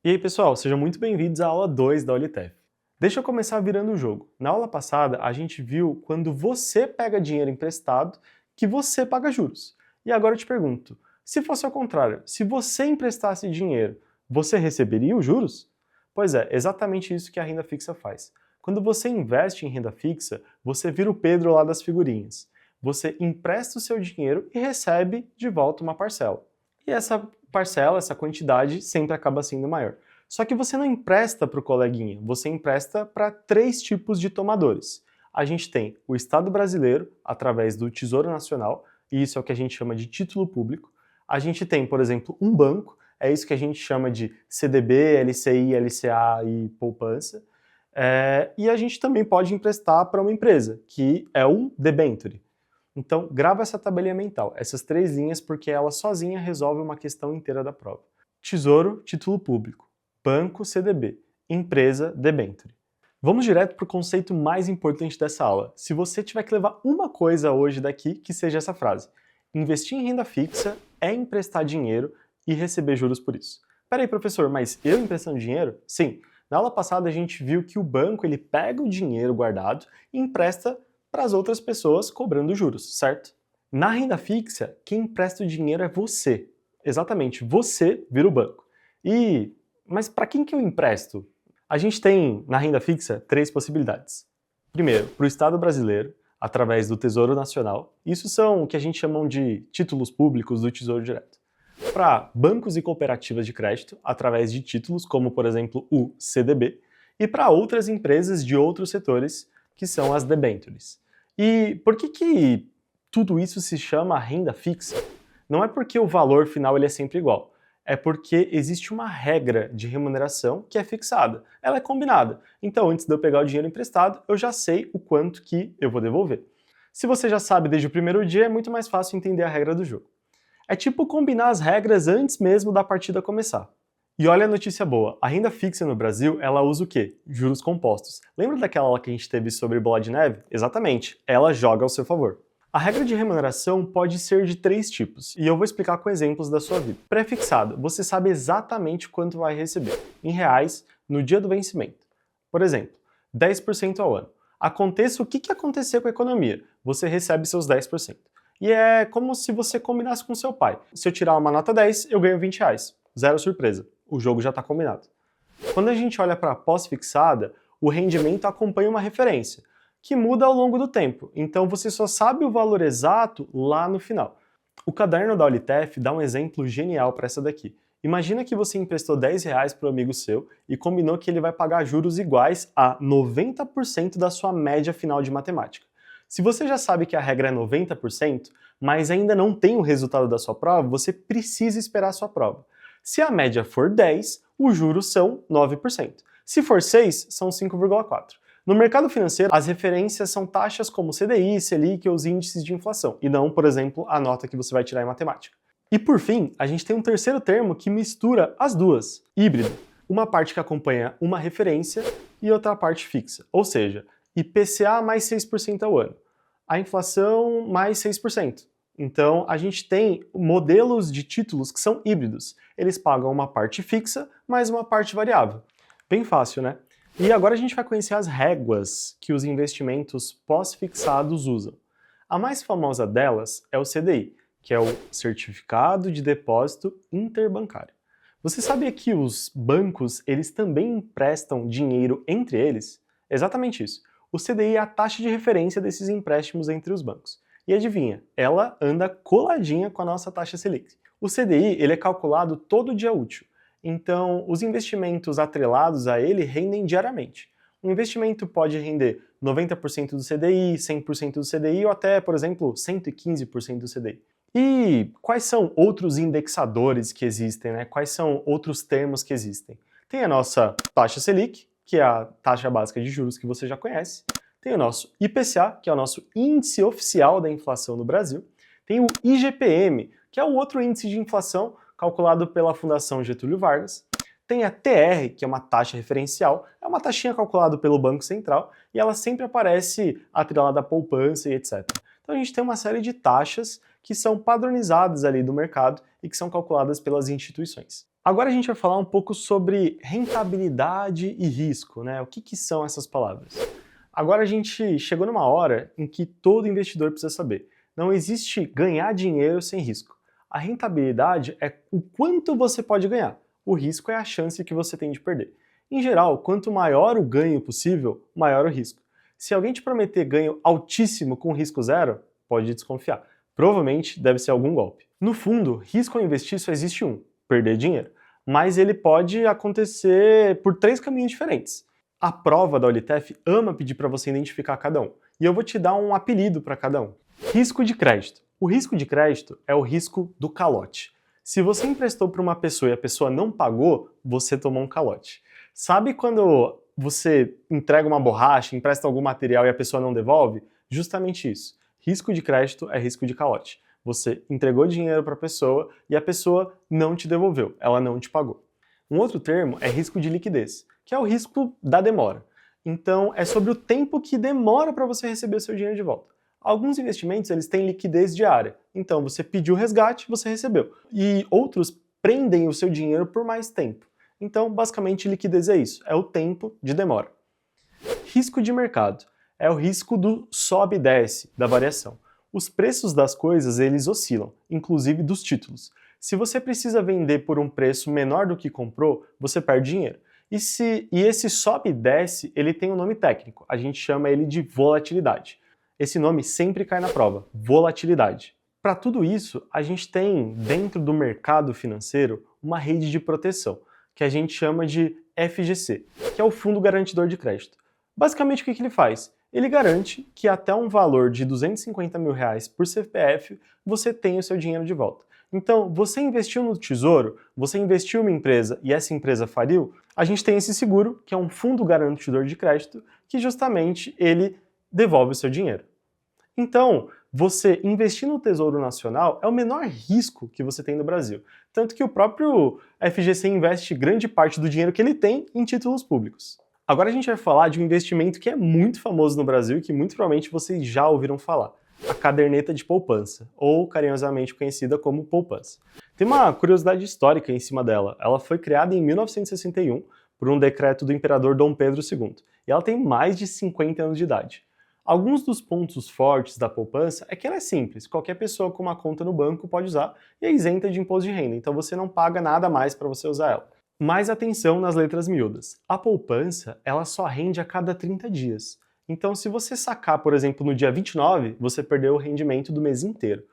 E aí, pessoal, sejam muito bem-vindos à aula 2 da Olitef. Deixa eu começar virando o jogo. Na aula passada, a gente viu quando você pega dinheiro emprestado que você paga juros. E agora eu te pergunto, se fosse ao contrário, se você emprestasse dinheiro, você receberia os juros? Pois é, exatamente isso que a renda fixa faz. Quando você investe em renda fixa, você vira o Pedro lá das figurinhas. Você empresta o seu dinheiro e recebe de volta uma parcela. E essa parcela, essa quantidade, sempre acaba sendo maior. Só que você não empresta para o coleguinha, você empresta para três tipos de tomadores. A gente tem o Estado brasileiro, através do Tesouro Nacional, e isso é o que a gente chama de título público. A gente tem, por exemplo, um banco, é isso que a gente chama de CDB, LCI, LCA e poupança. E a gente também pode emprestar para uma empresa, que é um debenture. Então, grava essa tabelinha mental, essas três linhas, porque ela sozinha resolve uma questão inteira da prova. Tesouro, título público. Banco, CDB. Empresa, debenture. Vamos direto para o conceito mais importante dessa aula. Se você tiver que levar uma coisa hoje daqui, que seja essa frase. Investir em renda fixa é emprestar dinheiro e receber juros por isso. Peraí, professor, mas eu emprestando dinheiro? Sim. Na aula passada a gente viu que o banco ele pega o dinheiro guardado e empresta para as outras pessoas cobrando juros, certo? Na renda fixa, quem empresta o dinheiro é você. Exatamente, você vira o banco. Mas para quem que eu empresto? A gente tem, na renda fixa, três possibilidades. Primeiro, para o Estado brasileiro, através do Tesouro Nacional. Isso são o que a gente chama de títulos públicos do Tesouro Direto. Para bancos e cooperativas de crédito, através de títulos, como por exemplo o CDB. E para outras empresas de outros setores, que são as debentures. E por que tudo isso se chama renda fixa? Não é porque o valor final ele é sempre igual, é porque existe uma regra de remuneração que é fixada, ela é combinada. Então, antes de eu pegar o dinheiro emprestado, eu já sei o quanto que eu vou devolver. Se você já sabe desde o primeiro dia, é muito mais fácil entender a regra do jogo. É tipo combinar as regras antes mesmo da partida começar. E olha a notícia boa, a renda fixa no Brasil, ela usa o quê? Juros compostos. Lembra daquela aula que a gente teve sobre bola de neve? Exatamente, ela joga ao seu favor. A regra de remuneração pode ser de três tipos, e eu vou explicar com exemplos da sua vida. Pré-fixado, você sabe exatamente quanto vai receber, em reais, no dia do vencimento. Por exemplo, 10% ao ano. Aconteça o que acontecer com a economia, você recebe seus 10%. E é como se você combinasse com seu pai. Se eu tirar uma nota 10, eu ganho 20 reais. Zero surpresa. O jogo já está combinado. Quando a gente olha para a pós-fixada, o rendimento acompanha uma referência, que muda ao longo do tempo. Então você só sabe o valor exato lá no final. O caderno da Olitef dá um exemplo genial para essa daqui. Imagina que você emprestou 10 reais para um amigo seu e combinou que ele vai pagar juros iguais a 90% da sua média final de matemática. Se você já sabe que a regra é 90%, mas ainda não tem o resultado da sua prova, você precisa esperar a sua prova. Se a média for 10, os juros são 9%. Se for 6, são 5,4%. No mercado financeiro, as referências são taxas como CDI, Selic ou os índices de inflação, e não, por exemplo, a nota que você vai tirar em matemática. E por fim, a gente tem um terceiro termo que mistura as duas, híbrido. Uma parte que acompanha uma referência e outra parte fixa, ou seja, IPCA mais 6% ao ano, a inflação mais 6%. Então, a gente tem modelos de títulos que são híbridos. Eles pagam uma parte fixa, mais uma parte variável. Bem fácil, né? E agora a gente vai conhecer as réguas que os investimentos pós-fixados usam. A mais famosa delas é o CDI, que é o Certificado de Depósito Interbancário. Você sabia que os bancos, eles também emprestam dinheiro entre eles? Exatamente isso. O CDI é a taxa de referência desses empréstimos entre os bancos. E adivinha, ela anda coladinha com a nossa taxa Selic. O CDI ele é calculado todo dia útil, então os investimentos atrelados a ele rendem diariamente. Um investimento pode render 90% do CDI, 100% do CDI ou até, por exemplo, 115% do CDI. E quais são outros indexadores que existem, né? Quais são outros termos que existem? Tem a nossa taxa Selic, que é a taxa básica de juros que você já conhece. Tem o nosso IPCA, que é o nosso índice oficial da inflação no Brasil. Tem o IGPM, que é o outro índice de inflação calculado pela Fundação Getúlio Vargas. Tem a TR, que é uma taxa referencial, é uma taxinha calculada pelo Banco Central e ela sempre aparece atrelada à poupança e etc. Então a gente tem uma série de taxas que são padronizadas ali do mercado e que são calculadas pelas instituições. Agora a gente vai falar um pouco sobre rentabilidade e risco, né? O que são essas palavras? Agora a gente chegou numa hora em que todo investidor precisa saber. Não existe ganhar dinheiro sem risco. A rentabilidade é o quanto você pode ganhar. O risco é a chance que você tem de perder. Em geral, quanto maior o ganho possível, maior o risco. Se alguém te prometer ganho altíssimo com risco zero, pode desconfiar. Provavelmente deve ser algum golpe. No fundo, risco ao investir só existe um: perder dinheiro. Mas ele pode acontecer por três caminhos diferentes. A prova da Olitef ama pedir para você identificar cada um, e eu vou te dar um apelido para cada um. Risco de crédito. O risco de crédito é o risco do calote. Se você emprestou para uma pessoa e a pessoa não pagou, você tomou um calote. Sabe quando você entrega uma borracha, empresta algum material e a pessoa não devolve? Justamente isso. Risco de crédito é risco de calote. Você entregou dinheiro para a pessoa e a pessoa não te devolveu, ela não te pagou. Um outro termo é risco de liquidez, que é o risco da demora. Então, é sobre o tempo que demora para você receber o seu dinheiro de volta. Alguns investimentos eles têm liquidez diária, então você pediu o resgate, você recebeu. E outros prendem o seu dinheiro por mais tempo. Então, basicamente, liquidez é isso, é o tempo de demora. Risco de mercado é o risco do sobe e desce, da variação. Os preços das coisas eles oscilam, inclusive dos títulos. Se você precisa vender por um preço menor do que comprou, você perde dinheiro. E esse sobe e desce, ele tem um nome técnico, a gente chama ele de volatilidade. Esse nome sempre cai na prova, volatilidade. Para tudo isso, a gente tem dentro do mercado financeiro uma rede de proteção, que a gente chama de FGC, que é o Fundo Garantidor de Crédito. Basicamente o que ele faz? Ele garante que até um valor de R$250 mil por CPF você tenha o seu dinheiro de volta. Então, você investiu no Tesouro, você investiu em uma empresa e essa empresa faliu, a gente tem esse seguro, que é um fundo garantidor de crédito, que justamente ele devolve o seu dinheiro. Então, você investir no Tesouro Nacional é o menor risco que você tem no Brasil. Tanto que o próprio FGC investe grande parte do dinheiro que ele tem em títulos públicos. Agora a gente vai falar de um investimento que é muito famoso no Brasil e que muito provavelmente vocês já ouviram falar: a caderneta de poupança, ou carinhosamente conhecida como poupança. Tem uma curiosidade histórica em cima dela. Ela foi criada em 1961 por um decreto do imperador Dom Pedro II, e ela tem mais de 50 anos de idade. Alguns dos pontos fortes da poupança é que ela é simples, qualquer pessoa com uma conta no banco pode usar e é isenta de imposto de renda, então você não paga nada mais para você usar ela. Mas atenção nas letras miúdas. A poupança, ela só rende a cada 30 dias. Então, se você sacar, por exemplo, no dia 29, você perdeu o rendimento do mês inteiro.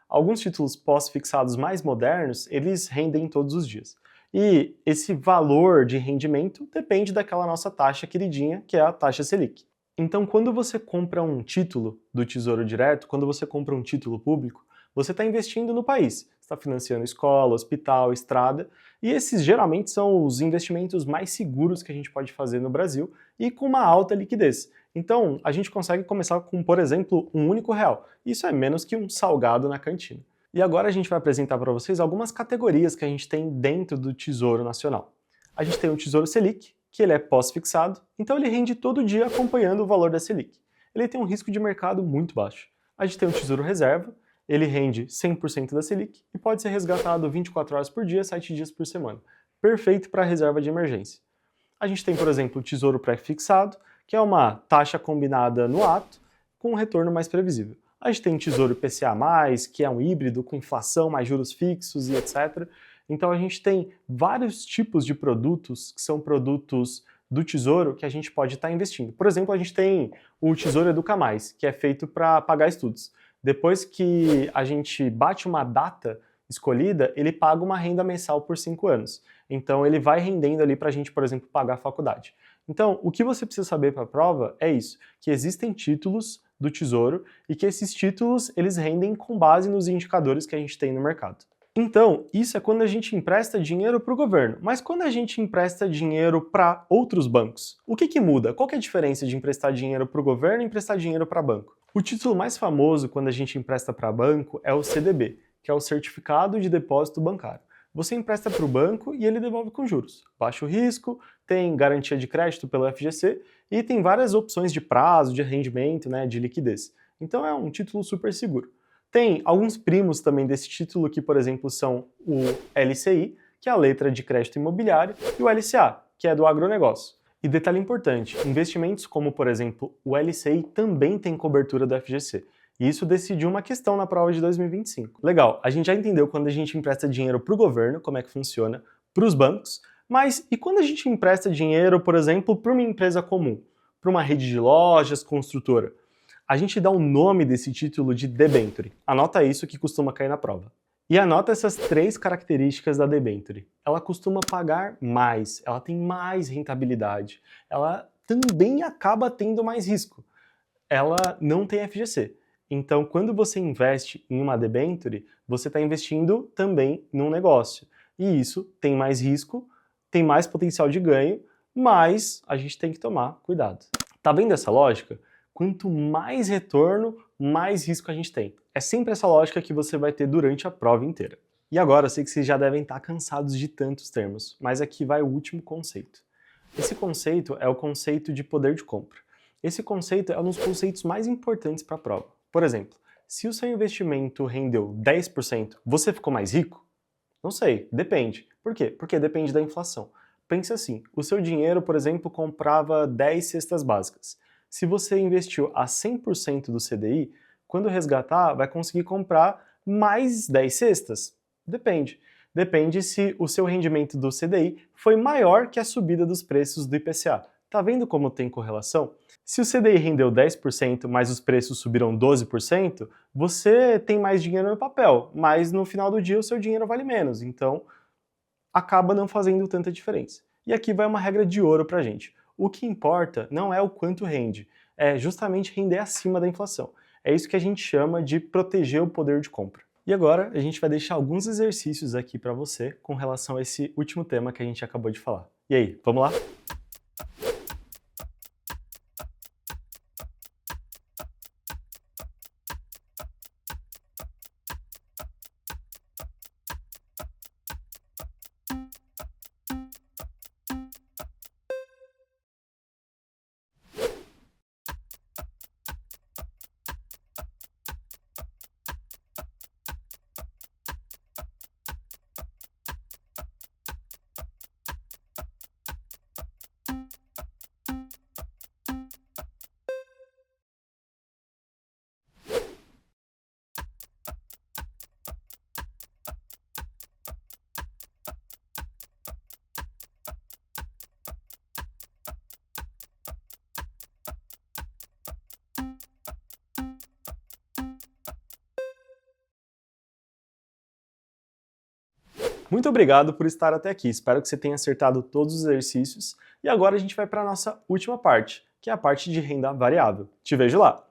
Alguns títulos pós-fixados mais modernos, eles rendem todos os dias. E esse valor de rendimento depende daquela nossa taxa queridinha, que é a taxa Selic. Então, quando você compra um título do Tesouro Direto, quando você compra um título público, você está investindo no país. Está financiando escola, hospital, estrada, e esses geralmente são os investimentos mais seguros que a gente pode fazer no Brasil e com uma alta liquidez. Então, a gente consegue começar com, por exemplo, um único real. Isso é menos que um salgado na cantina. E agora a gente vai apresentar para vocês algumas categorias que a gente tem dentro do Tesouro Nacional. A gente tem o Tesouro Selic, que ele é pós-fixado, então ele rende todo dia acompanhando o valor da Selic. Ele tem um risco de mercado muito baixo. A gente tem o Tesouro Reserva, ele rende 100% da Selic e pode ser resgatado 24 horas por dia, 7 dias por semana. Perfeito para reserva de emergência. A gente tem, por exemplo, o Tesouro Pré-fixado, que é uma taxa combinada no ato, com um retorno mais previsível. A gente tem o Tesouro IPCA+, que é um híbrido com inflação mais juros fixos e etc. Então a gente tem vários tipos de produtos que são produtos do Tesouro que a gente pode estar investindo. Por exemplo, a gente tem o Tesouro Educa Mais, que é feito para pagar estudos. Depois que a gente bate uma data escolhida, ele paga uma renda mensal por 5 anos. Então ele vai rendendo ali para a gente, por exemplo, pagar a faculdade. Então, o que você precisa saber para a prova é isso, que existem títulos do Tesouro e que esses títulos eles rendem com base nos indicadores que a gente tem no mercado. Então, isso é quando a gente empresta dinheiro para o governo, mas quando a gente empresta dinheiro para outros bancos, o que muda? Qual que é a diferença de emprestar dinheiro para o governo e emprestar dinheiro para banco? O título mais famoso quando a gente empresta para banco é o CDB, que é o Certificado de Depósito Bancário. Você empresta para o banco e ele devolve com juros. Baixo risco, tem garantia de crédito pelo FGC e tem várias opções de prazo, de rendimento, de liquidez. Então é um título super seguro. Tem alguns primos também desse título que, por exemplo, são o LCI, que é a letra de crédito imobiliário, e o LCA, que é do agronegócio. E detalhe importante, investimentos como, por exemplo, o LCI também tem cobertura do FGC. E isso decidiu uma questão na prova de 2025. Legal, a gente já entendeu quando a gente empresta dinheiro para o governo, como é que funciona, para os bancos, mas e quando a gente empresta dinheiro, por exemplo, para uma empresa comum, para uma rede de lojas, construtora? A gente dá o nome desse título de debenture. Anota isso que costuma cair na prova. E anota essas 3 características da debenture. Ela costuma pagar mais, ela tem mais rentabilidade, ela também acaba tendo mais risco. Ela não tem FGC. Então, quando você investe em uma debenture, você está investindo também num negócio. E isso tem mais risco, tem mais potencial de ganho, mas a gente tem que tomar cuidado. Tá vendo essa lógica? Quanto mais retorno, mais risco a gente tem. É sempre essa lógica que você vai ter durante a prova inteira. E agora, eu sei que vocês já devem estar cansados de tantos termos, mas aqui vai o último conceito. Esse conceito é o conceito de poder de compra. Esse conceito é um dos conceitos mais importantes para a prova. Por exemplo, se o seu investimento rendeu 10%, você ficou mais rico? Não sei, depende. Por quê? Porque depende da inflação. Pense assim, o seu dinheiro, por exemplo, comprava 10 cestas básicas. Se você investiu a 100% do CDI, quando resgatar, vai conseguir comprar mais 10 cestas? Depende. Depende se o seu rendimento do CDI foi maior que a subida dos preços do IPCA. Tá vendo como tem correlação? Se o CDI rendeu 10%, mas os preços subiram 12%, você tem mais dinheiro no papel, mas no final do dia o seu dinheiro vale menos, então acaba não fazendo tanta diferença. E aqui vai uma regra de ouro pra gente. O que importa não é o quanto rende, é justamente render acima da inflação. É isso que a gente chama de proteger o poder de compra. E agora a gente vai deixar alguns exercícios aqui para você com relação a esse último tema que a gente acabou de falar. E aí, vamos lá? Muito obrigado por estar até aqui, espero que você tenha acertado todos os exercícios. E agora a gente vai para a nossa última parte, que é a parte de renda variável. Te vejo lá!